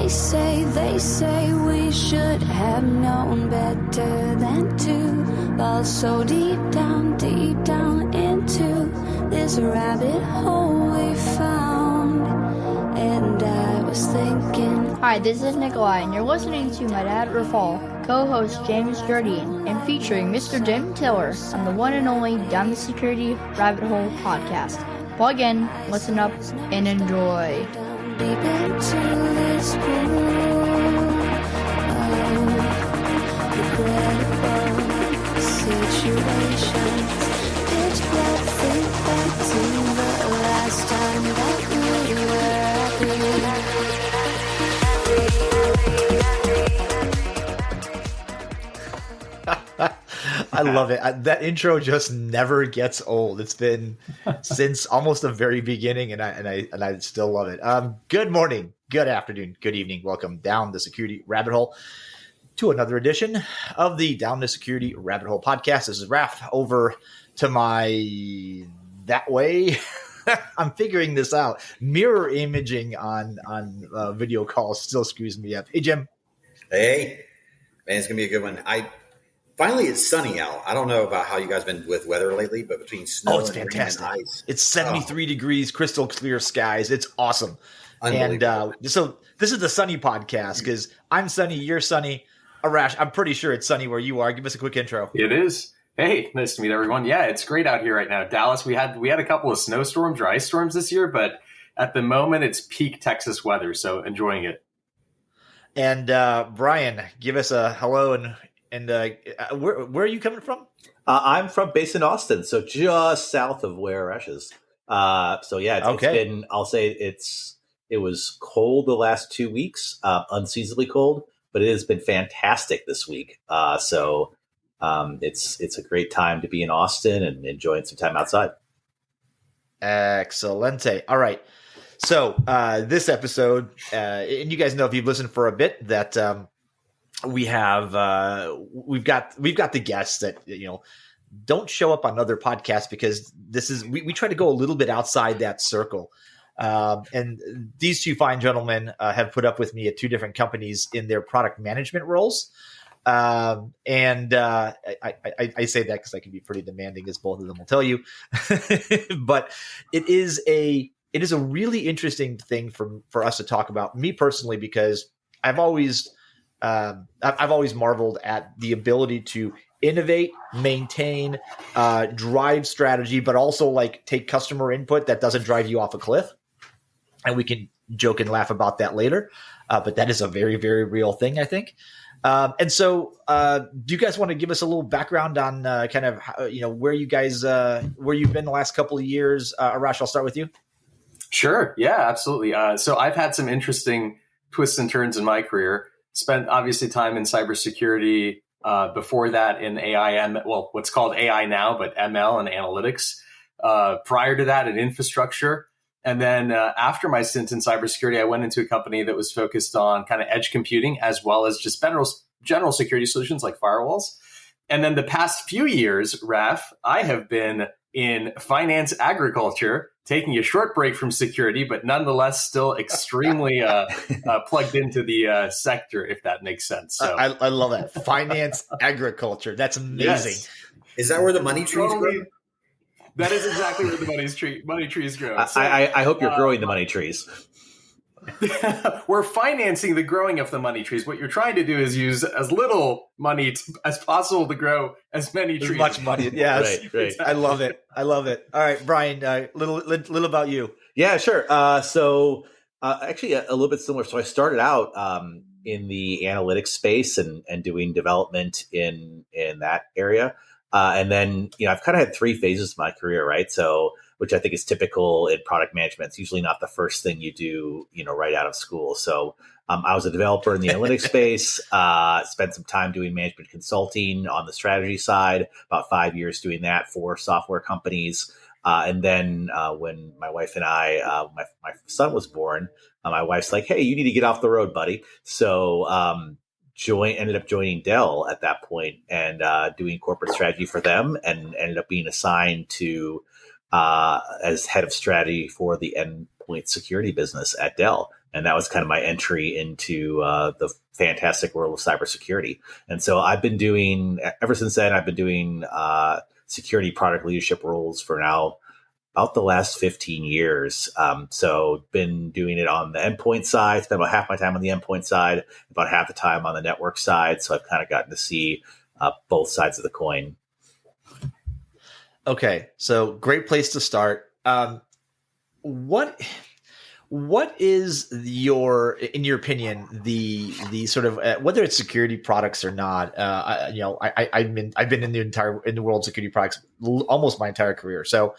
They say we should have known better than to fall so deep down into this rabbit hole we found. And I was thinking. Hi, this is Nikolai, and you're listening to My Dad Rafal, co-host James Jardine, and featuring Mr. Jim Tiller on the one and only Down the Security Rabbit Hole podcast. Plug in, listen up, and enjoy. Deep into this pool of regrettable situations. Pitch black, think back to the last time that we were happy. I love it. That intro just never gets old. It's been since almost the very beginning, and I still love it. Good morning, good afternoon, good evening. Welcome down the Security Rabbit Hole to another edition of the Down the Security Rabbit Hole podcast. This is Raph over to my that way. I'm figuring this out. Mirror imaging on video calls still screws me up. Hey, Jim. Hey, man, it's gonna be a good one. Finally, it's sunny out. I don't know about how you guys been with weather lately, but between snow it's and fantastic. rain and ice. It's 73 degrees, crystal clear skies. It's awesome. And so this is the Sunny podcast because I'm Sunny, you're Sunny. Arash, I'm pretty sure it's sunny where you are. Give us a quick intro. It is. Hey, nice to meet everyone. Yeah, it's great out here right now. Dallas, we had a couple of snowstorms or ice storms this year, but at the moment it's peak Texas weather, so enjoying it. And Brian, give us a hello and where are you coming from? I'm from based in Austin, so just south of where Arash is. So yeah, it's been. I'll say it was cold the last 2 weeks, unseasonably cold, but it has been fantastic this week. So it's a great time to be in Austin and enjoying some time outside. Excelente. All right. So this episode, and you guys know if you've listened for a bit that. We've got the guests that don't show up on other podcasts because this is we try to go a little bit outside that circle. And these two fine gentlemen have put up with me at two different companies in their product management roles. And I say that because I can be pretty demanding, as both of them will tell you. But it is a really interesting thing for us to talk about. Me personally, because I've always marveled at the ability to innovate, maintain, drive strategy, but also like take customer input that doesn't drive you off a cliff. And we can joke and laugh about that later. But that is a very, very real thing, I think. And so do you guys want to give us a little background on kind of, where you guys, where you've been the last couple of years? Arash, I'll start with you. Sure. Yeah, absolutely. So I've had some interesting twists and turns in my career. Spent obviously time in cybersecurity, before that in AI, what's called AI now, but ML and analytics. Prior to that in infrastructure. And then after my stint in cybersecurity, I went into a company that was focused on kind of edge computing as well as just general security solutions like firewalls. And then the past few years, Raph, I have been in finance agriculture, taking a short break from security, but nonetheless still extremely plugged into the sector, if that makes sense. So I love that. Finance agriculture. That's amazing. Yes. Is that where the money trees grow? That is exactly where the money trees grow. So, I hope you're growing the money trees. We're financing the growing of the money trees. What you're trying to do is use as little money as possible to grow as many trees. As much money. Yes. Right. Exactly. I love it. All right, Brian, little about you. Yeah, sure. So actually a little bit similar. So I started out in the analytics space and doing development in that area. And then, I've kind of had three phases of my career, right? So, which I think is typical in product management. It's usually not the first thing you do, right out of school. So I was a developer in the analytics space, spent some time doing management consulting on the strategy side, about 5 years doing that for software companies. And then when my wife and my son was born, my wife's like, hey, you need to get off the road, buddy. So ended up joining Dell at that point and doing corporate strategy for them, and ended up being assigned to as head of strategy for the endpoint security business at Dell. And that was kind of my entry into the fantastic world of cybersecurity. And so ever since then, I've been doing security product leadership roles for now about the last 15 years. So been doing it on the endpoint side, spent about half my time on the endpoint side, about half the time on the network side. So I've kind of gotten to see both sides of the coin. Okay, so great place to start. What is in your opinion, the sort of whether it's security products or not? I've been in the world of security products almost my entire career. So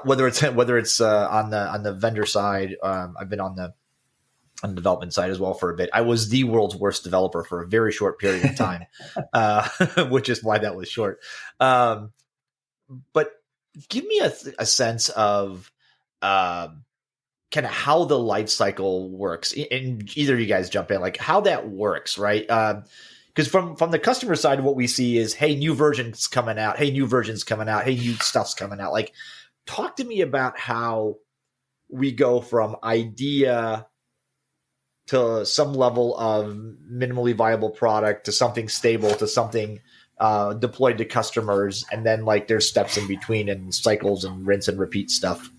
whether it's on the vendor side, I've been on the development side as well for a bit. I was the world's worst developer for a very short period of time, which is why that was short. But give me a sense of kind of how the life cycle works. And either of you guys jump in, like how that works, right? Because from the customer side, what we see is, hey, new versions coming out. Hey, new versions coming out. Hey, new stuff's coming out. Like, talk to me about how we go from idea to some level of minimally viable product to something stable to something deployed to customers, and then like there's steps in between and cycles and rinse and repeat stuff.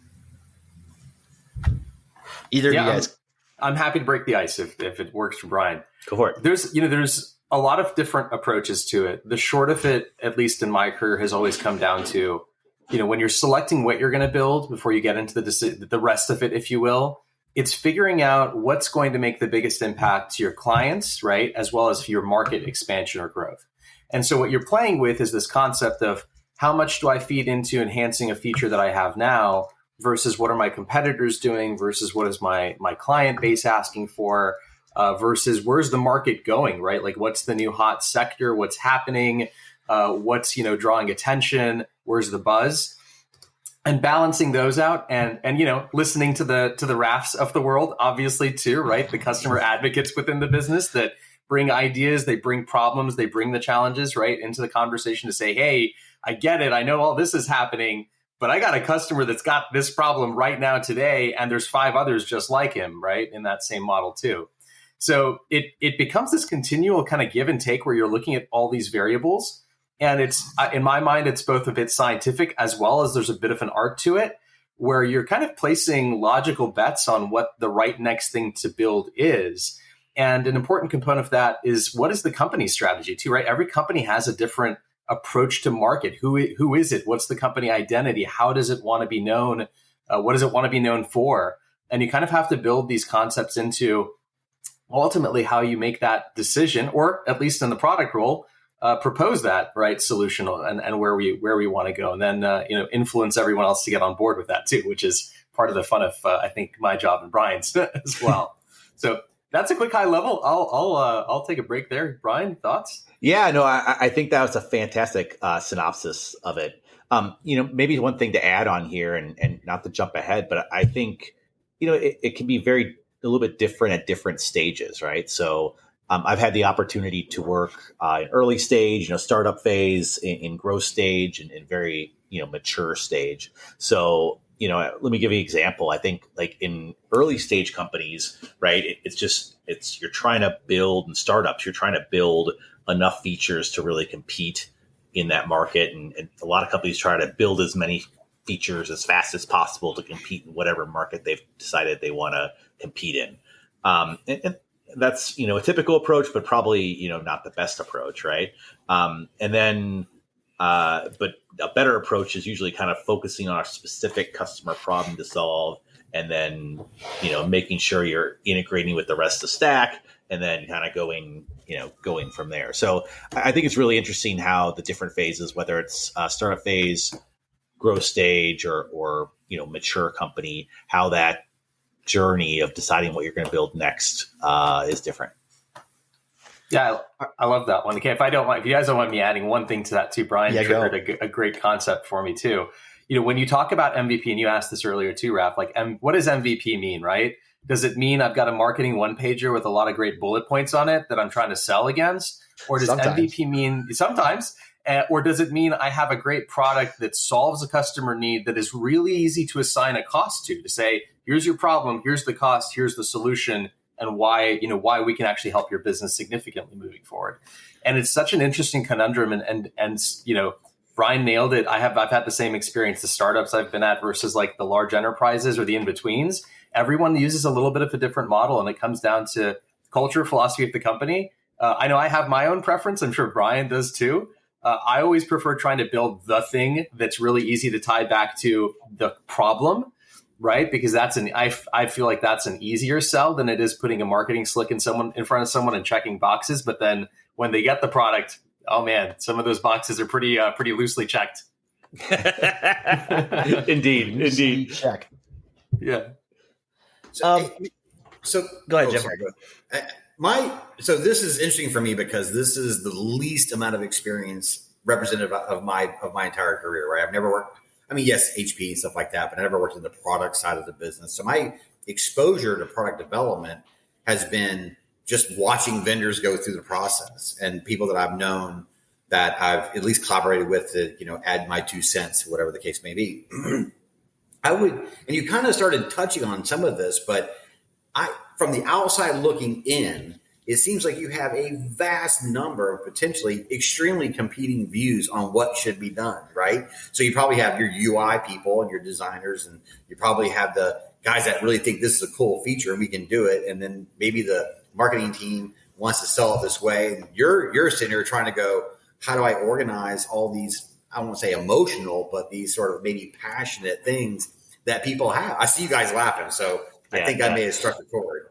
Either of you guys. I'm happy to break the ice if it works for Brian. Go for it. There's a lot of different approaches to it. The short of it, at least in my career, has always come down to, when you're selecting what you're going to build before you get into the rest of it, if you will, it's figuring out what's going to make the biggest impact to your clients, right? As well as for your market expansion or growth. And so what you're playing with is this concept of how much do I feed into enhancing a feature that I have now versus what are my competitors doing versus what is my client base asking for versus where's the market going, right? Like what's the new hot sector, what's happening, what's, drawing attention, where's the buzz, and balancing those out and listening to the RAFs of the world, obviously too, right? The customer advocates within the business that bring ideas, they bring problems, they bring the challenges, right, into the conversation to say, hey, I get it. I know all this is happening, but I got a customer that's got this problem right now today, and there's 5 others just like him, right, in that same model too. So it becomes this continual kind of give and take where you're looking at all these variables. And it's, in my mind, it's both a bit scientific as well as there's a bit of an art to it, where you're kind of placing logical bets on what the right next thing to build is. And an important component of that is, what is the company's strategy too, right? Every company has a different approach to market. Who is it? What's the company identity? How does it want to be known? What does it want to be known for? And you kind of have to build these concepts into ultimately how you make that decision, or at least in the product role, propose that right solution and where we want to go, and then influence everyone else to get on board with that too, which is part of the fun of I think my job and Brian's as well. So that's a quick high level. I'll take a break there. Brian, thoughts? Yeah, no, I think that was a fantastic synopsis of it. Maybe one thing to add on here, and not to jump ahead, but I think it can be a little bit different at different stages, right? So I've had the opportunity to work in early stage, startup phase, in growth stage, and in very mature stage. So let me give you an example. I think like in early stage companies, right, it's you're trying to build, in startups, you're trying to build enough features to really compete in that market. And a lot of companies try to build as many features as fast as possible to compete in whatever market they've decided they want to compete in. And that's, a typical approach, but probably, not the best approach. Right. But a better approach is usually kind of focusing on a specific customer problem to solve, and then, making sure you're integrating with the rest of the stack, and then kind of going from there. So I think it's really interesting how the different phases, whether it's startup phase, growth stage, or mature company, how that journey of deciding what you're going to build next is different. Yeah, I love that one. Okay, if you guys don't mind me adding one thing to that too, Brian, triggered a great concept for me too. When you talk about MVP, and you asked this earlier too, Raph, like what does MVP mean, right? Does it mean I've got a marketing one pager with a lot of great bullet points on it that I'm trying to sell against? Or does MVP mean sometimes Or does it mean I have a great product that solves a customer need that is really easy to assign a cost to say, here's your problem, here's the cost, here's the solution, and why we can actually help your business significantly moving forward. And it's such an interesting conundrum. And Brian nailed it. I've had the same experience. The startups I've been at versus like the large enterprises or the in-betweens, everyone uses a little bit of a different model, and it comes down to culture, philosophy of the company. I know I have my own preference. I'm sure Brian does too. I always prefer trying to build the thing that's really easy to tie back to the problem, right? Because I feel like that's an easier sell than it is putting a marketing slick in front of someone and checking boxes. But then when they get the product, oh man, some of those boxes are pretty loosely checked. Indeed. Check. Yeah. So go ahead, Jim. Sorry, go ahead. So this is interesting for me because this is the least amount of experience representative of my entire career, right? I've never worked, yes, HP and stuff like that, but I never worked in the product side of the business. So my exposure to product development has been just watching vendors go through the process and people that I've known that I've at least collaborated with to, add my 2 cents, whatever the case may be. And you kind of started touching on some of this, but from the outside looking in, it seems like you have a vast number of potentially extremely competing views on what should be done, right? So you probably have your UI people and your designers, and you probably have the guys that really think this is a cool feature and we can do it. And then maybe the marketing team wants to sell it this way. And you're sitting here trying to go, how do I organize all these, I won't say emotional, but these sort of maybe passionate things that people have? I see you guys laughing, so I think I may have struck a chord.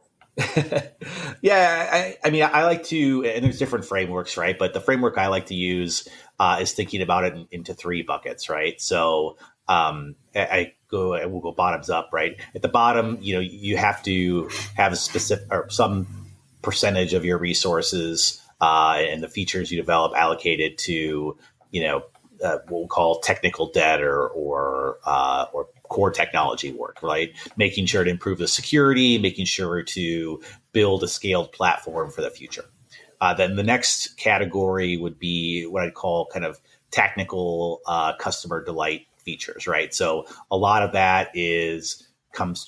Yeah, I like to, and there's different frameworks, right? But the framework I like to use is thinking about it into 3 buckets, right? So we'll go bottoms up, right? At the bottom, you have to have a specific or some percentage of your resources and the features you develop allocated to, what we'll call technical debt or core technology work, right? Making sure to improve the security, making sure to build a scaled platform for the future. Then the next category would be what I'd call kind of technical customer delight features, right? So a lot of that comes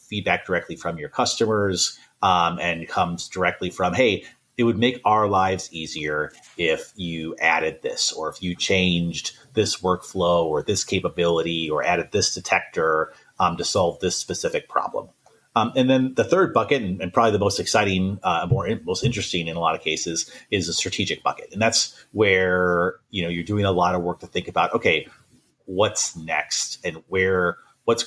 feedback directly from your customers and comes directly from, hey, it would make our lives easier if you added this, or if you changed this workflow or this capability or added this detector to solve this specific problem. And then the third bucket, and probably the most exciting, most interesting in a lot of cases, is a strategic bucket. And that's where, you're doing a lot of work to think about, okay, what's next, and what's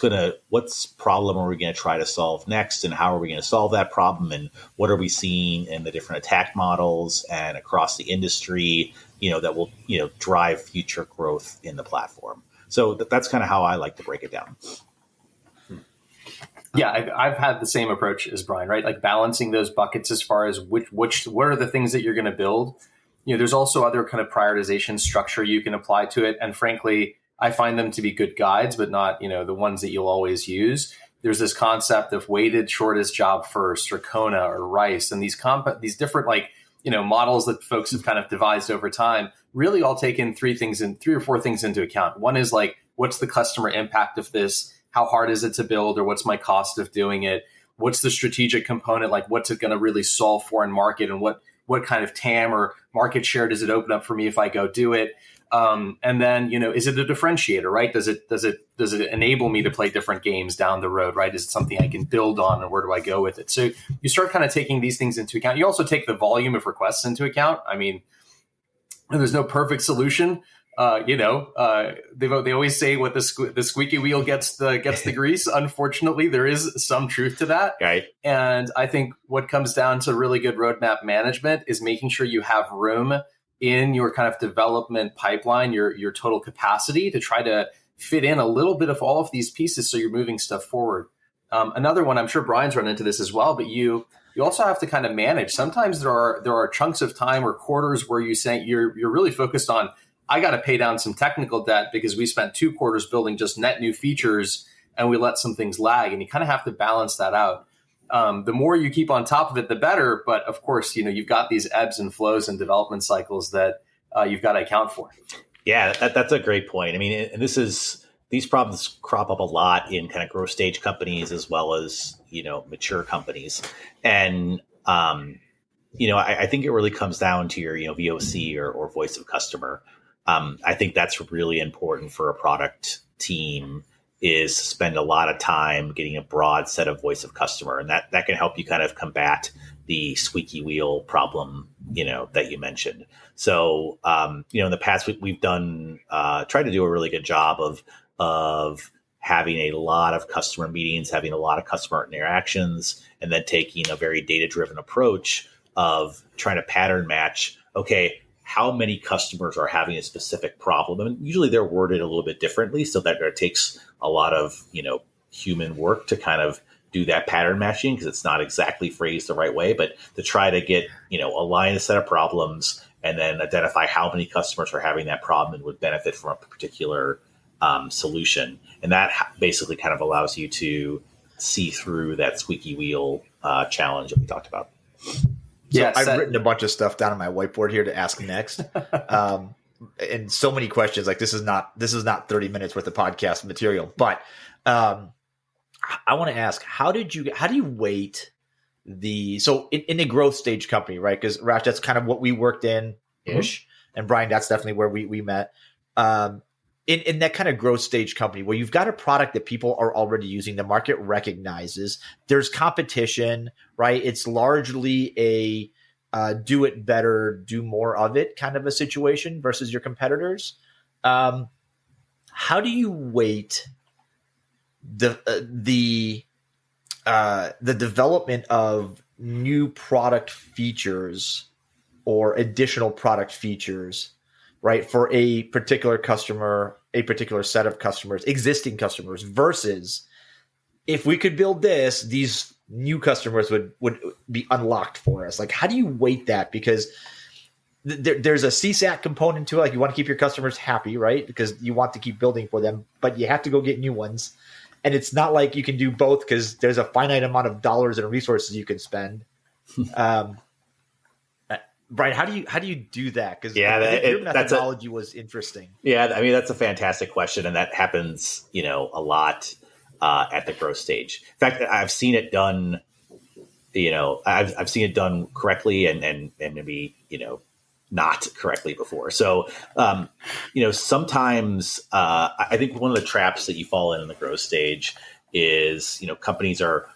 problem are we going to try to solve next, and how are we going to solve that problem, and what are we seeing in the different attack models and across the industry, that will, drive future growth in the platform. So that's kind of how I like to break it down. Yeah, I've had the same approach as Brian, right? Like balancing those buckets as far as what are the things that you're going to build. There's also other kind of prioritization structure you can apply to it. And frankly, I find them to be good guides, but not, the ones that you'll always use. There's this concept of weighted shortest job first, or Kona or Rice, and these different models that folks have kind of devised over time really all take in 3 or 4 things into account. One is like, what's the customer impact of this? How hard is it to build, or what's my cost of doing it? What's the strategic component? Like, what's it going to really solve for in market, and what kind of TAM or market share does it open up for me if I go do it? And then, is it a differentiator, right? Does it enable me to play different games down the road, right? Is it something I can build on, and where do I go with it? So you start kind of taking these things into account. You also take the volume of requests into account. There's no perfect solution. They always say what the squeaky wheel gets the grease. Unfortunately, there is some truth to that. Right. And I think what comes down to really good roadmap management is making sure you have room in your kind of development pipeline, your total capacity, to try to fit in a little bit of all of these pieces so you're moving stuff forward. Another one, I'm sure Brian's run into this as well, but you also have to kind of manage. Sometimes there are chunks of time or quarters where you say you're really focused on, I got to pay down some technical debt because we spent 2 quarters building just net new features and we let some things lag, and you kind of have to balance that out. The more you keep on top of it, the better. But of course, you've got these ebbs and flows and development cycles that you've got to account for. Yeah, that's a great point. I mean, and these problems crop up a lot in kind of growth stage companies as well as, mature companies. And, I think it really comes down to your, VOC or voice of customer. I think that's really important for a product team, is to spend a lot of time getting a broad set of voice of customer. And that can help you kind of combat the squeaky wheel problem, that you mentioned. So, in the past, we've done, tried to do a really good job of having a lot of customer meetings, having a lot of customer interactions, and then taking a very data-driven approach of trying to pattern match, okay, how many customers are having a specific problem? And usually they're worded a little bit differently, so that it takes a lot of, human work to kind of do that pattern matching, because it's not exactly phrased the right way, but to try to get, align a set of problems and then identify how many customers are having that problem and would benefit from a particular solution. And that basically kind of allows you to see through that squeaky wheel challenge that we talked about. So I've written a bunch of stuff down on my whiteboard here to ask next. And so many questions. Like this is not 30 minutes worth of podcast material, but I want to ask, how do you weight so in a growth stage company, right? Because Rash, that's kind of what we worked in ish. Mm-hmm. And Brian, that's definitely where we met. In that kind of growth stage company where you've got a product that people are already using, the market recognizes, there's competition, right? It's largely a do it better, do more of it kind of a situation versus your competitors. How do you weight the development of new product features or additional product features, right, for a particular customer, a particular set of customers, existing customers, versus if we could build this, these new customers would be unlocked for us? Like, how do you weight that? Because there's a CSAT component to it. Like, you want to keep your customers happy, right? Because you want to keep building for them, but you have to go get new ones. And it's not like you can do both because there's a finite amount of dollars and resources you can spend. Brian, how do you do that? Because your methodology was interesting. Yeah, I mean, that's a fantastic question, and that happens, a lot at the growth stage. In fact, I've seen it done. I've seen it done correctly, and maybe not correctly before. So, sometimes I think one of the traps that you fall in the growth stage is, companies are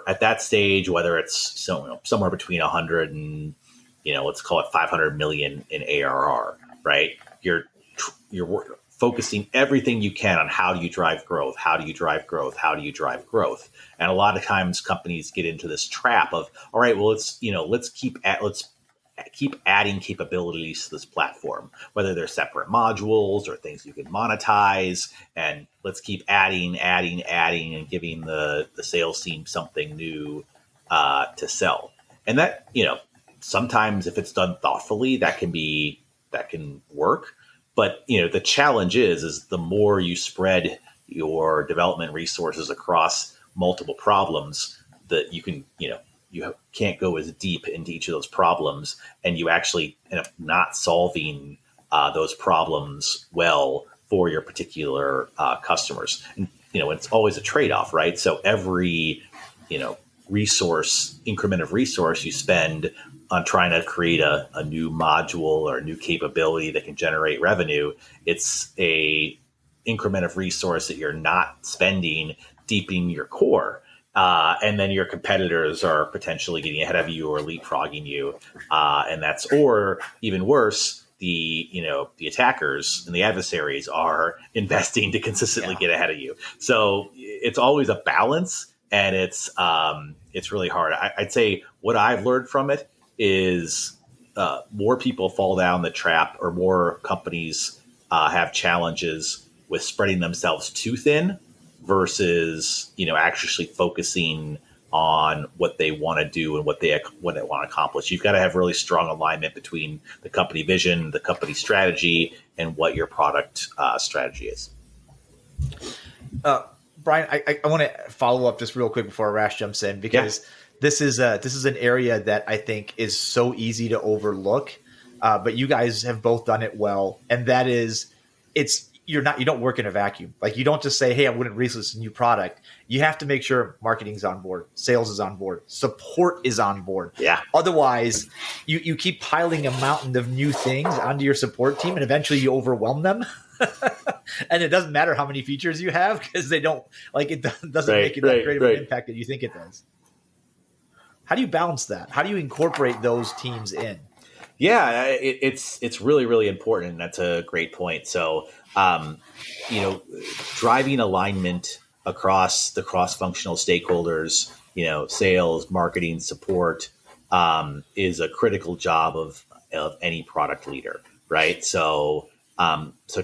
at that stage, whether it's somewhere between 100 and let's call it 500 million in ARR, right? You're focusing everything you can on how do you drive growth? How do you drive growth? How do you drive growth? And a lot of times companies get into this trap of, all right, well, let's keep adding capabilities to this platform, whether they're separate modules or things you can monetize, and let's keep adding and giving the sales team something new to sell. And that, sometimes if it's done thoughtfully, that can work. But, the challenge is the more you spread your development resources across multiple problems, that you can, you can't go as deep into each of those problems, and you actually end up not solving those problems well for your particular customers. And, it's always a trade-off, right? So every, increment of resource you spend on trying to create a new module or a new capability that can generate revenue, it's a increment of resource that you're not spending deepening your core. And then your competitors are potentially getting ahead of you or leapfrogging you. Or even worse, the attackers and the adversaries are investing to consistently get ahead of you. So it's always a balance, and it's really hard. I'd say what I've learned from it is more people fall down the trap, or more companies have challenges with spreading themselves too thin versus, actually focusing on what they want to do and what they want to accomplish. You've got to have really strong alignment between the company vision, the company strategy, and what your product strategy is. Brian, I want to follow up just real quick before Rash jumps in, because this is an area that I think is so easy to overlook. but you guys have both done it well. And that is, you don't work in a vacuum. Like, you don't just say, hey, I wouldn't release this new product. You have to make sure marketing's on board, sales is on board, support is on board. Yeah. Otherwise, you keep piling a mountain of new things onto your support team, and eventually you overwhelm them. And it doesn't matter how many features you have, because they don't, like, it doesn't make it that great of an impact that you think it does. How do you balance that? How do you incorporate those teams in? Yeah, it's really, really important. That's a great point. So, driving alignment across the cross-functional stakeholders, sales, marketing, support, is a critical job of any product leader, right? So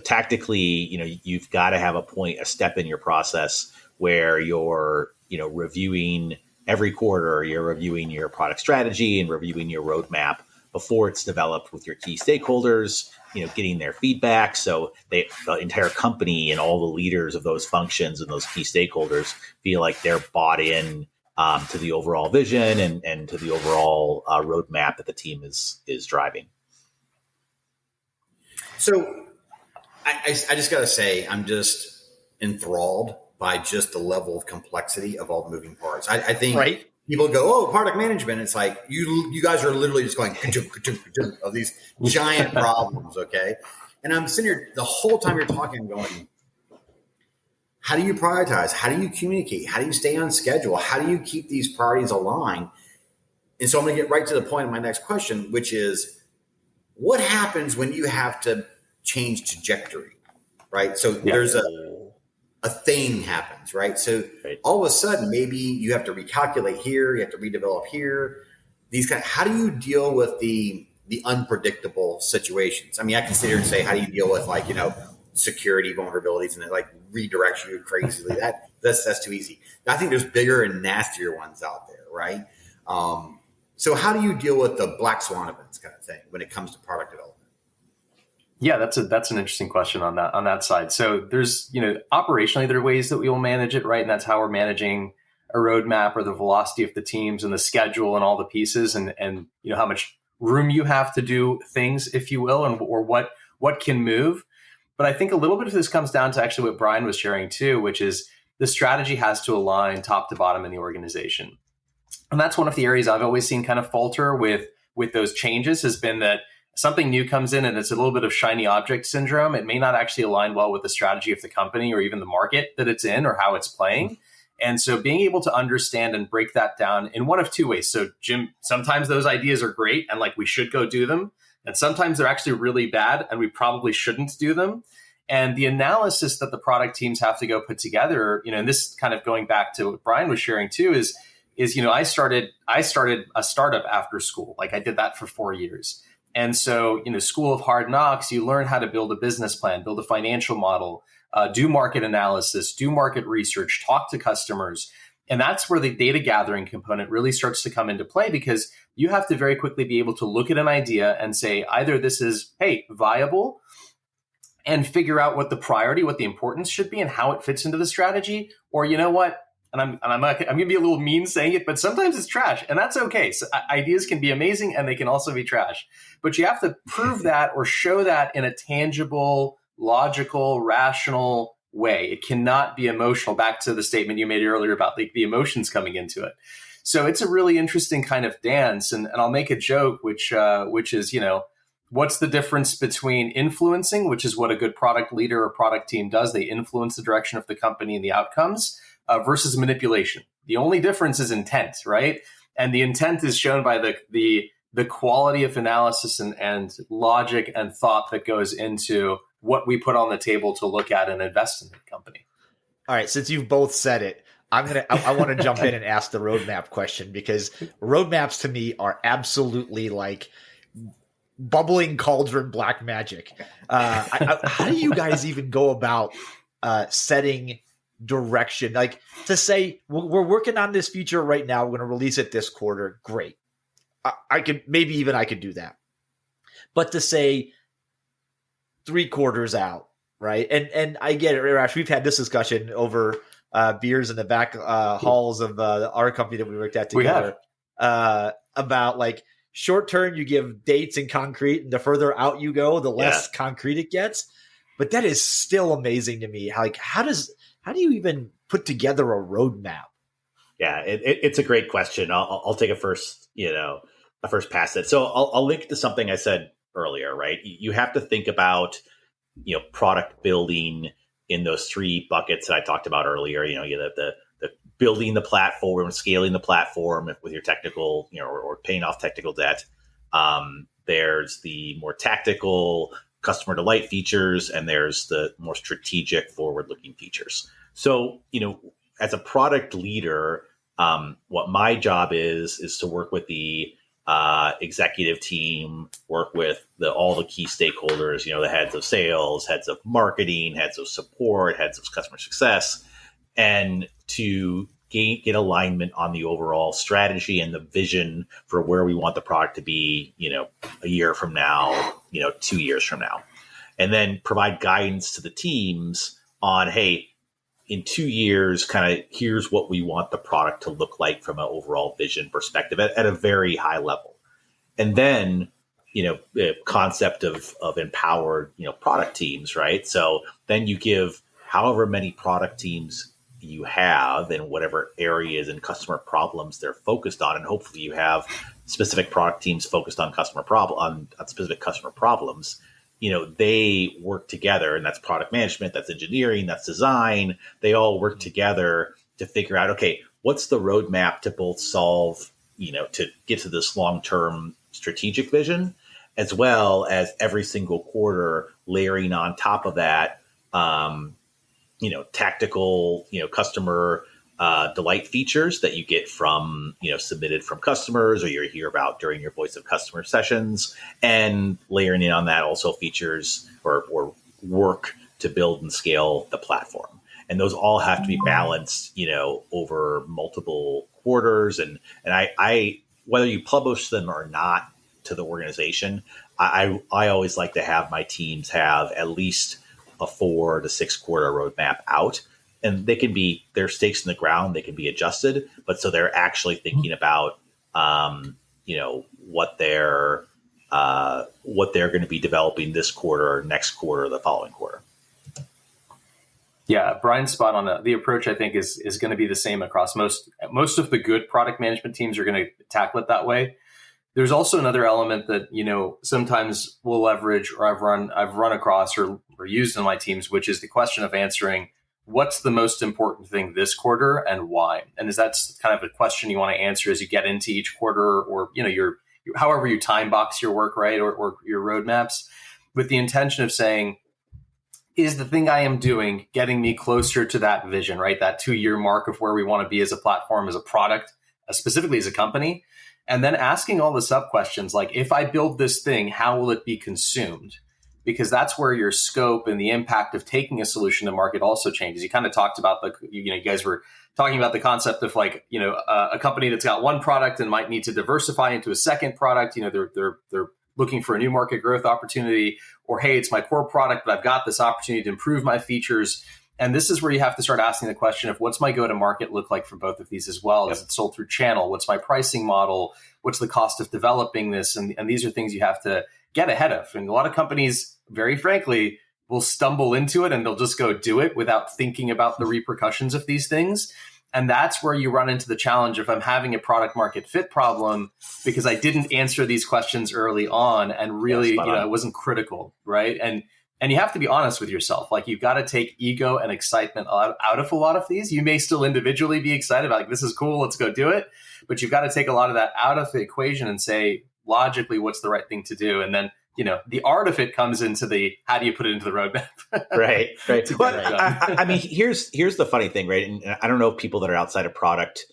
tactically, you've got to have a step in your process where you're, reviewing every quarter, you're reviewing your product strategy and reviewing your roadmap before it's developed with your key stakeholders, getting their feedback. So the entire company and all the leaders of those functions and those key stakeholders feel like they're bought in to the overall vision and to the overall roadmap that the team is driving. So I just got to say, I'm just enthralled by just the level of complexity of all the moving parts. I think right. People go, oh, product management. It's like you guys are literally just going of these giant problems, okay? And I'm sitting here the whole time you're talking, going, how do you prioritize? How do you communicate? How do you stay on schedule? How do you keep these priorities aligned? And so I'm going to get right to the point of my next question, which is, what happens when you have to change trajectory, right? So there's a thing happens, right? So all of a sudden, maybe you have to recalculate here, you have to redevelop here. How do you deal with the unpredictable situations? I mean, I can sit here and say, how do you deal with security vulnerabilities and it redirects you crazily? That's too easy. I think there's bigger and nastier ones out there, right? So how do you deal with the black swan events kind of thing when it comes to product development? Yeah, that's an interesting question on that side. So there's, operationally there are ways that we will manage it, right? And that's how we're managing a roadmap or the velocity of the teams and the schedule and all the pieces and how much room you have to do things, if you will, or what can move. But I think a little bit of this comes down to actually what Brian was sharing too, which is the strategy has to align top to bottom in the organization. And that's one of the areas I've always seen kind of falter with those changes, has been that something new comes in and it's a little bit of shiny object syndrome. It may not actually align well with the strategy of the company or even the market that it's in or how it's playing. And so being able to understand and break that down in one of two ways. So Jim, sometimes those ideas are great and we should go do them. And sometimes they're actually really bad and we probably shouldn't do them. And the analysis that the product teams have to go put together, and this kind of going back to what Brian was sharing too, is I started a startup after school. I did that for 4 years. And so, School of Hard Knocks, you learn how to build a business plan, build a financial model, do market analysis, do market research, talk to customers. And that's where the data gathering component really starts to come into play, because you have to very quickly be able to look at an idea and say, either this is, hey, viable, and figure out what the priority, what the importance should be and how it fits into the strategy, or you know what? And I'm going to be a little mean saying it, but sometimes it's trash, and that's okay. So ideas can be amazing and they can also be trash, but you have to prove that or show that in a tangible, logical, rational way. It cannot be emotional. Back to the statement you made earlier about the emotions coming into it. So it's a really interesting kind of dance. And I'll make a joke, which is, what's the difference between influencing, which is what a good product leader or product team does? They influence the direction of the company and the outcomes. Versus manipulation. The only difference is intent, right? And the intent is shown by the quality of analysis and logic and thought that goes into what we put on the table to look at and invest in the company. All right, since you've both said it, I want to jump in and ask the roadmap question, because roadmaps to me are absolutely bubbling cauldron black magic. How do you guys even go about setting direction? To say, we're working on this feature right now, we're going to release it this quarter. Great. I could do that. But to say 3 quarters out, right? And I get it, Rash. We've had this discussion over beers in the back halls of our company that we worked at together. About short term, you give dates and concrete, and the further out you go, the less concrete it gets. But that is still amazing to me. Like, how do you even put together a roadmap? Yeah, it's a great question. I'll take a first pass at it. So I'll link to something I said earlier, right? You have to think about, product building in those three buckets that I talked about earlier. You have the building the platform, scaling the platform with your technical, or paying off technical debt. There's the more tactical customer delight features, and there's the more strategic forward-looking features. So, as a product leader, what my job is to work with the executive team, work with all the key stakeholders, the heads of sales, heads of marketing, heads of support, heads of customer success, and to get alignment on the overall strategy and the vision for where we want the product to be, a year from now, 2 years from now, and then provide guidance to the teams on, hey, in 2 years, kind of here's what we want the product to look like from an overall vision perspective at a very high level. And then, the concept of empowered, product teams, right? So then you give however many product teams you have in whatever areas and customer problems they're focused on. And hopefully you have specific product teams focused on on specific customer problems. They work together, and that's product management, that's engineering, that's design. They all work together to figure out, okay, what's the roadmap to both solve, to get to this long-term strategic vision, as well as every single quarter layering on top of that, tactical, customer delight features that you get from, submitted from customers, or you hear about during your voice of customer sessions, and layering in on that also features or work to build and scale the platform. And those all have to be balanced, over multiple quarters. And I whether you publish them or not to the organization, I always like to have my teams have at least a 4 to 6 quarter roadmap out. And they can be, their stakes in the ground, they can be adjusted, but so they're actually thinking about, what they're going to be developing this quarter, next quarter, the following quarter. Yeah, Brian's spot on. The approach, I think, is going to be the same across most of the good product management teams are going to tackle it that way. There's also another element that, sometimes we'll leverage, or I've run across or used in my teams, which is the question of answering, what's the most important thing this quarter and why? And is that kind of a question you want to answer as you get into each quarter, or, your however you time box your work, right? Or your roadmaps, with the intention of saying, is the thing I am doing getting me closer to that vision, right? That 2-year mark of where we want to be as a platform, as a product, specifically as a company. And then asking all the sub questions, like, if I build this thing, how will it be consumed? Because that's where your scope and the impact of taking a solution to market also changes. You kind of talked about you guys were talking about the concept of a company that's got one product and might need to diversify into a second product. They're looking for a new market growth opportunity, or, hey, it's my core product, but I've got this opportunity to improve my features. And this is where you have to start asking the question of, what's my go-to-market look like for both of these as well? Is it sold through channel? What's my pricing model? What's the cost of developing this? And these are things you have to get ahead of. And a lot of companies, very frankly, will stumble into it and they'll just go do it without thinking about the repercussions of these things. And that's where you run into the challenge of, I'm having a product market fit problem because I didn't answer these questions early on and really, it wasn't critical, right? And you have to be honest with yourself. Like, you've got to take ego and excitement out of a lot of these. You may still individually be excited about, like, this is cool, let's go do it. But you've got to take a lot of that out of the equation and say, logically, what's the right thing to do? And then, the art of it comes into the, how do you put it into the roadmap? Right. Well, I mean, here's the funny thing, right? And I don't know if people that are outside of product,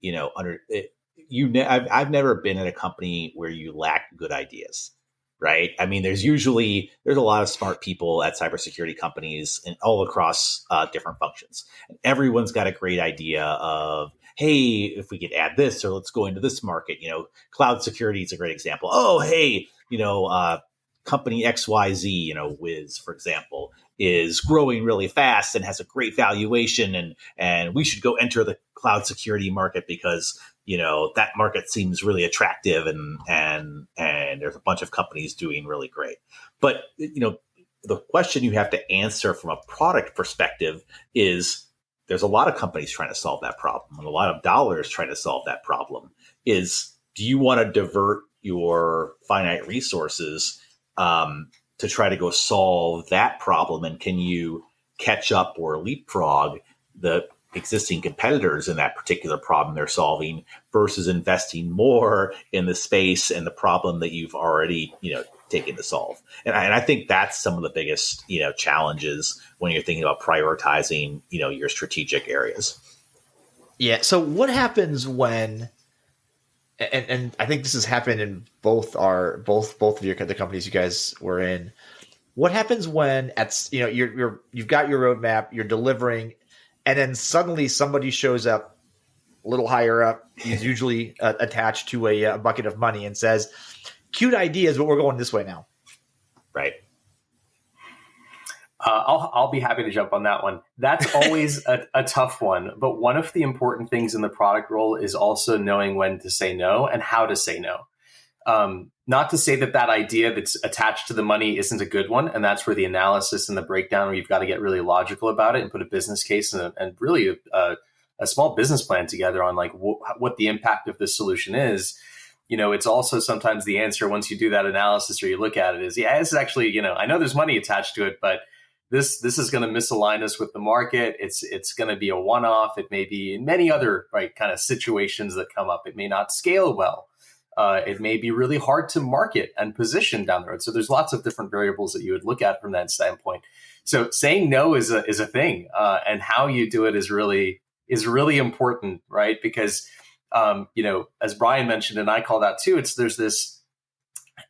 I've never been at a company where you lack good ideas. Right. I mean, there's a lot of smart people at cybersecurity companies and all across different functions. And everyone's got a great idea of, hey, if we could add this, or let's go into this market. Cloud security is a great example. Oh, hey, company XYZ, Wiz, for example, is growing really fast and has a great valuation, and we should go enter the cloud security market because that market seems really attractive, and there's a bunch of companies doing really great. But the question you have to answer from a product perspective is, there's a lot of companies trying to solve that problem and a lot of dollars trying to solve that problem. Do you want to divert your finite resources to try to go solve that problem? And can you catch up or leapfrog the existing competitors in that particular problem they're solving versus investing more in the space and the problem that you've already, taken to solve? And I think that's some of the biggest, challenges when you're thinking about prioritizing, your strategic areas. Yeah. So what happens when, and I think this has happened in both of the companies you guys were in. What happens when you've got your roadmap, you're delivering, and then suddenly somebody shows up a little higher up. He's usually attached to a bucket of money and says, "Cute ideas, but we're going this way now." Right. I'll be happy to jump on that one. That's always a tough one. But one of the important things in the product role is also knowing when to say no and how to say no. Not to say that idea that's attached to the money isn't a good one. And that's where the analysis and the breakdown, where you've got to get really logical about it and put a business case and really a small business plan together on like what the impact of this solution is. It's also sometimes the answer once you do that analysis or you look at it is, this is actually, I know there's money attached to it, but this is going to misalign us with the market. It's going to be a one-off. It may be in many other kind of situations that come up. It may not scale well. It may be really hard to market and position down the road. So there's lots of different variables that you would look at from that standpoint. So saying no is a thing, and how you do it is really important, right? Because as Brian mentioned, and I call that too, there's this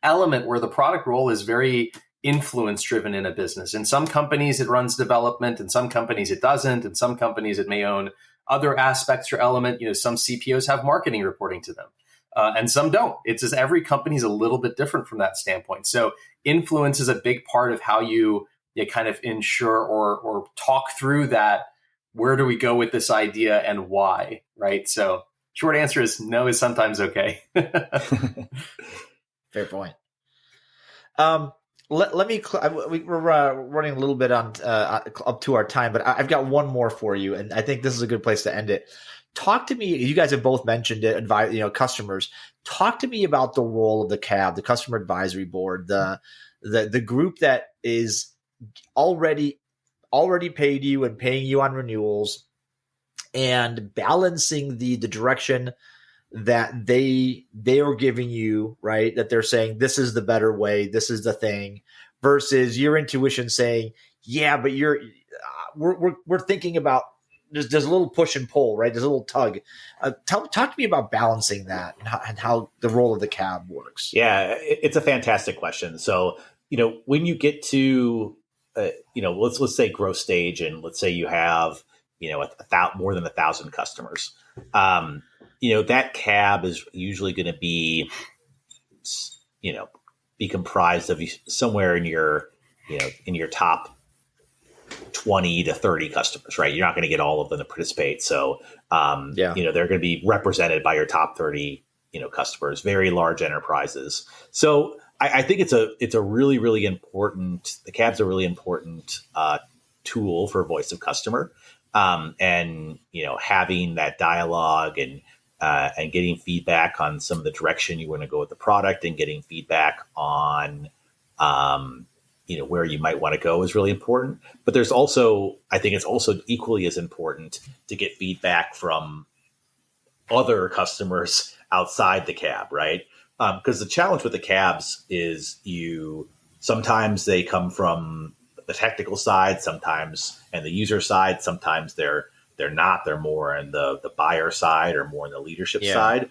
element where the product role is very influence driven in a business. In some companies, it runs development. In some companies, it doesn't. In some companies, it may own other aspects or element. Some CPOs have marketing reporting to them, and some don't. It's just every company is a little bit different from that standpoint. So influence is a big part of how you kind of ensure or talk through that. Where do we go with this idea and why, right? So short answer is no is sometimes okay. Fair point. Let me. We're running a little bit on up to our time, but I've got one more for you, and I think this is a good place to end it. Talk to me. You guys have both mentioned it. Advise, customers. Talk to me about the role of the CAB, the Customer Advisory Board, the group that is already paid you and paying you on renewals, and balancing the direction that they are giving you, right? That they're saying, this is the better way, this is the thing, versus your intuition saying, yeah, but we're thinking about, there's a little push and pull, right? There's a little tug. Talk to me about balancing that and how the role of the CAB works. Yeah, it's a fantastic question. So, when you get to, let's say growth stage, and let's say you have, more than 1,000 customers. That CAB is usually going to be comprised of somewhere in your top 20 to 30 customers, right? You're not going to get all of them to participate. So, they're going to be represented by your top 30, customers, very large enterprises. So I think it's a really, really important, the CAB's a really important tool for voice of customer. And, having that dialogue and getting feedback on some of the direction you want to go with the product, and getting feedback on, where you might want to go is really important. But I think it's also equally as important to get feedback from other customers outside the CAB, right? Because the challenge with the CABs is sometimes they come from the technical side, sometimes and the user side, sometimes they're not, they're more on the buyer side or more on the leadership side.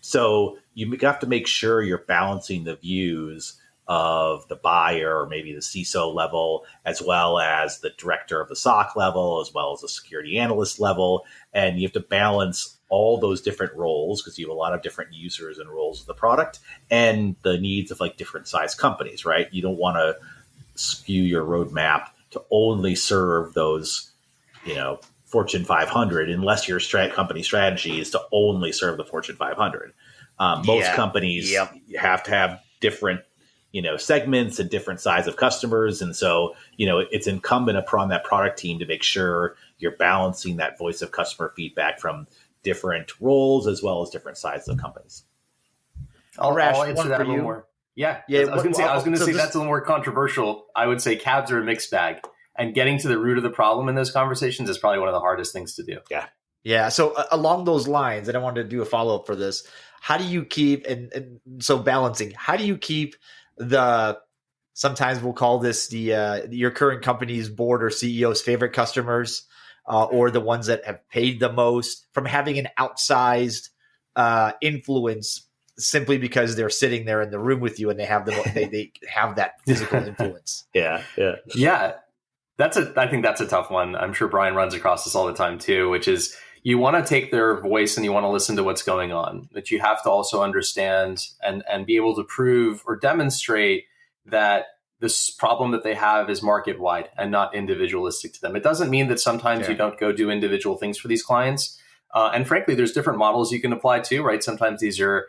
So you have to make sure you're balancing the views of the buyer, or maybe the CISO level, as well as the director of the SOC level, as well as the security analyst level. And you have to balance all those different roles, because you have a lot of different users and roles of the product, and the needs of different size companies, right? You don't want to skew your roadmap to only serve those, Fortune 500, unless your company strategy is to only serve the Fortune 500. Most companies have to have different, segments and different size of customers. And so, it's incumbent upon that product team to make sure you're balancing that voice of customer feedback from different roles as well as different sizes of companies. I'll answer that a little more. Yeah. I was going to say that's a little more controversial. I would say cabs are a mixed bag, and getting to the root of the problem in those conversations is probably one of the hardest things to do. Yeah. Yeah. So along those lines, and I wanted to do a follow-up for this. How do you keep, and so balancing, how do you keep sometimes we'll call this your current company's board or CEO's favorite customers, or the ones that have paid the most, from having an outsized influence simply because they're sitting there in the room with you and they have they have that physical influence. Yeah. I think that's a tough one. I'm sure Brian runs across this all the time too, which is you want to take their voice and you want to listen to what's going on, but you have to also understand and be able to prove or demonstrate that this problem that they have is market wide and not individualistic to them. It doesn't mean that sometimes you don't go do individual things for these clients. And frankly, there's different models you can apply to, right? Sometimes these are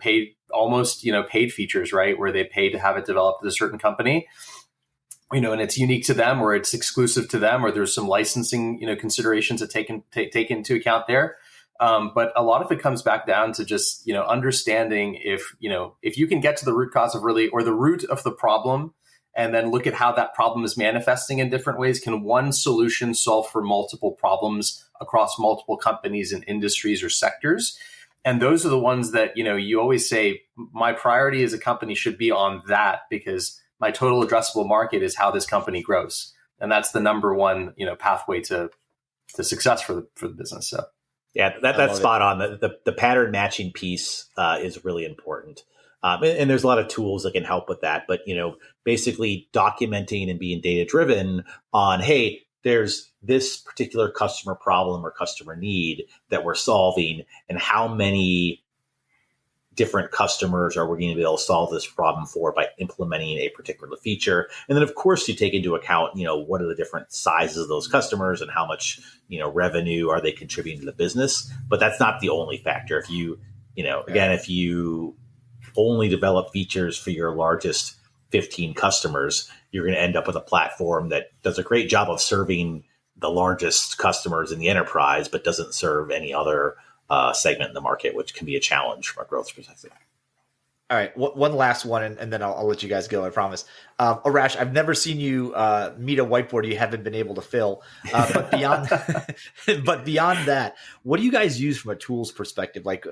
paid, almost, paid features, right? Where they pay to have it developed at a certain company, and it's unique to them, or it's exclusive to them, or there's some licensing, considerations that take into account there. But a lot of it comes back down to just, understanding if you can get to the root cause of or the root of the problem, and then look at how that problem is manifesting in different ways. Can one solution solve for multiple problems across multiple companies and industries or sectors? And those are the ones that, you always say, my priority as a company should be on that, because my total addressable market is how this company grows. And that's the number one, pathway to success for the business. So. Yeah, that's spot on. The pattern matching piece is really important. And there's a lot of tools that can help with that. But, basically documenting and being data driven on, hey, there's this particular customer problem or customer need that we're solving, and how many different customers are we going to be able to solve this problem for by implementing a particular feature. And then, of course, you take into account, what are the different sizes of those customers and how much, revenue are they contributing to the business. But that's not the only factor. If you, if you only develop features for your largest 15 customers, you're going to end up with a platform that does a great job of serving the largest customers in the enterprise, but doesn't serve any other segment in the market, which can be a challenge from a growth perspective. All right, one last one, and then I'll let you guys go. I promise. Arash, I've never seen you meet a whiteboard you haven't been able to fill. But beyond, beyond that, what do you guys use from a tools perspective? Like,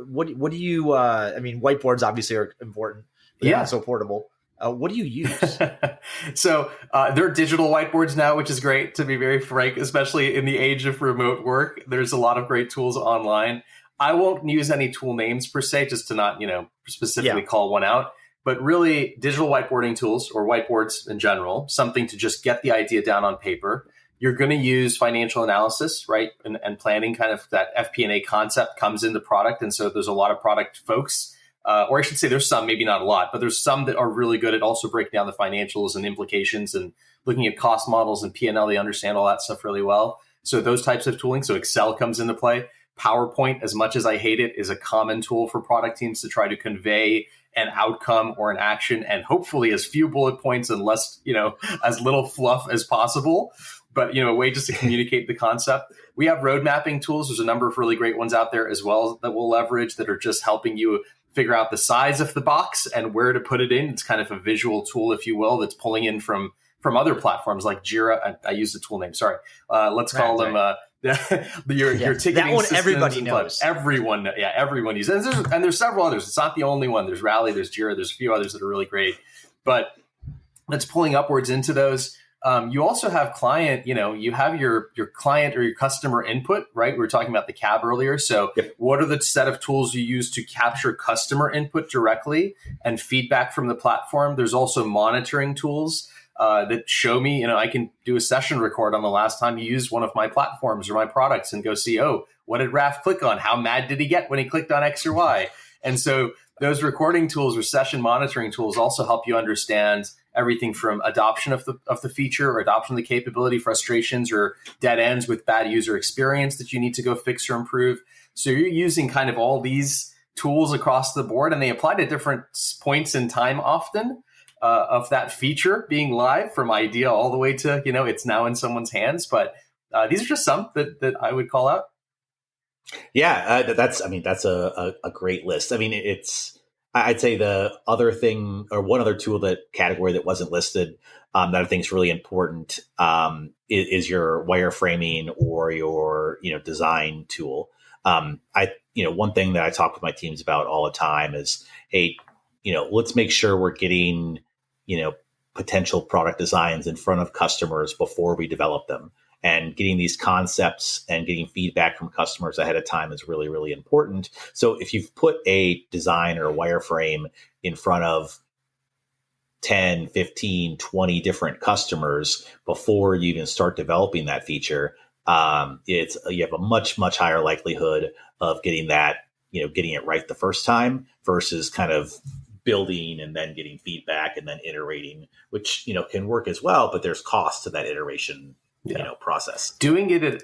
what do you? Whiteboards obviously are important, but they're not so portable. What do you use? So there are digital whiteboards now, which is great, to be very frank, especially in the age of remote work. There's a lot of great tools online. I won't use any tool names per se, just to not, specifically call one out. But really, digital whiteboarding tools, or whiteboards in general, something to just get the idea down on paper. You're going to use financial analysis, right? And planning, kind of that FP&A concept comes into product. And so there's a lot of product folks, or I should say there's some, maybe not a lot, but there's some that are really good at also breaking down the financials and implications and looking at cost models and P&L. They understand all that stuff really well. So those types of tooling. So Excel comes into play. PowerPoint, as much as I hate it, is a common tool for product teams to try to convey an outcome or an action, and hopefully as few bullet points and less, as little fluff as possible, but, a way just to communicate the concept. We have road mapping tools. There's a number of really great ones out there as well that we'll leverage that are just helping you figure out the size of the box and where to put it in. It's kind of a visual tool, if you will, that's pulling in from other platforms like Jira. I used the tool name. Sorry. Let's call them your ticketing that one. Systems. Everybody knows. Everyone uses. And there's several others. It's not the only one. There's Rally, there's Jira, there's a few others that are really great. But that's pulling upwards into those. You also have client, you have your client or your customer input, right? We were talking about the cab earlier. So What are the set of tools you use to capture customer input directly and feedback from the platform? There's also monitoring tools that show me, I can do a session record on the last time you used one of my platforms or my products and go see, what did Raf click on? How mad did he get when he clicked on X or Y? And so those recording tools or session monitoring tools also help you understand everything from adoption of the feature or adoption of the capability, frustrations or dead ends with bad user experience that you need to go fix or improve. So you're using kind of all these tools across the board, and they apply to different points in time often of that feature being live, from idea all the way to, it's now in someone's hands. But these are just some that I would call out. Yeah, that's a great list. I mean, I'd say the other thing, or one other tool category that wasn't listed, that I think is really important, is your wireframing or your design tool. One thing that I talk with my teams about all the time is, hey, let's make sure we're getting potential product designs in front of customers before we develop them. And getting these concepts and getting feedback from customers ahead of time is really, really important. So if you've put a design or a wireframe in front of 10, 15, 20 different customers before you even start developing that feature, you have a much, much higher likelihood of getting it right the first time versus kind of building and then getting feedback and then iterating, which, can work as well, but there's cost to that iteration process. Doing it at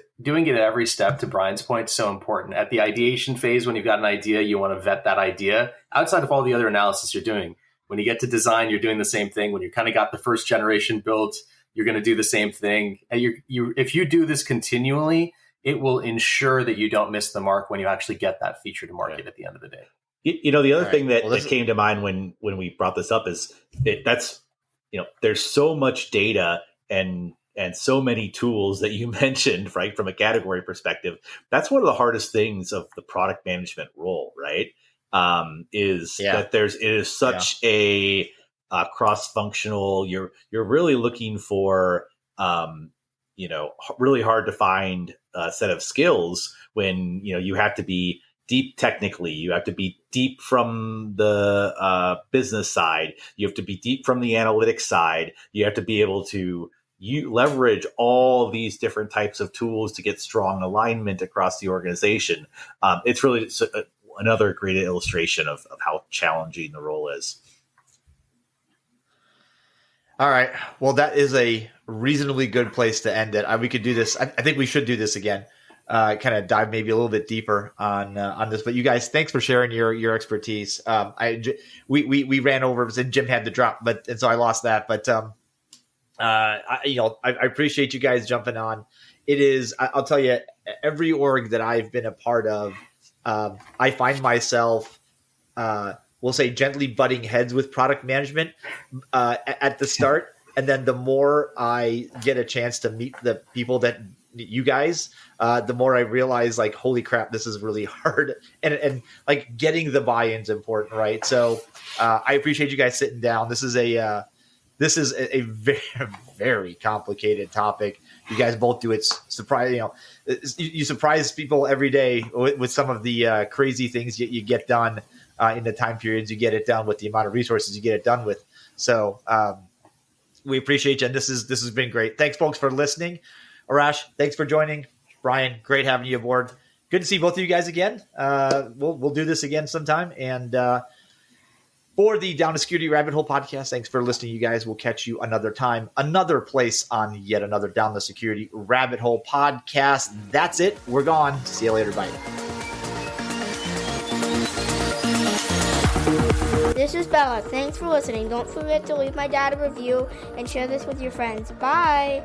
every step, to Brian's point, is so important. At the ideation phase, when you've got an idea, you want to vet that idea outside of all the other analysis you're doing. When you get to design, you're doing the same thing. When you kind of got the first generation built, you're going to do the same thing. And if you do this continually, it will ensure that you don't miss the mark when you actually get that feature to market at the end of the day. The other thing that came to mind when we brought this up is there's so much data and so many tools that you mentioned, right? From a category perspective, that's one of the hardest things of the product management role, right? That it is such a cross-functional. You're really looking for really hard to find a set of skills when you have to be deep technically, you have to be deep from the business side, you have to be deep from the analytics side, you have to be able to leverage all these different types of tools to get strong alignment across the organization. It's really another great illustration of how challenging the role is. All right. Well, that is a reasonably good place to end it. We could do this. I think we should do this again. Kind of dive maybe a little bit deeper on this. But you guys, thanks for sharing your expertise. We ran over and Jim had to drop, and so I lost that. But I appreciate you guys jumping on. It is, I'll tell you, every org that I've been a part of, I find myself, we'll say, gently butting heads with product management at the start. And then the more I get a chance to meet the people that you guys, the more I realize, like, holy crap, this is really hard. And like getting the buy-in's important, right? So I appreciate you guys sitting down. This is a very, very complicated topic. You guys both do it. You surprise people every day with some of the crazy things you get done in the time periods you get it done with, the amount of resources you get it done with. So we appreciate you, and this has been great. Thanks, folks, for listening. Arash, thanks for joining. Brian, great having you aboard. Good to see both of you guys again. We'll do this again sometime. And for the Down to Security Rabbit Hole podcast, thanks for listening, you guys. We'll catch you another time, another place on yet another Down the Security Rabbit Hole podcast. That's it. We're gone. See you later. Bye. This is Bella. Thanks for listening. Don't forget to leave my dad a review and share this with your friends. Bye.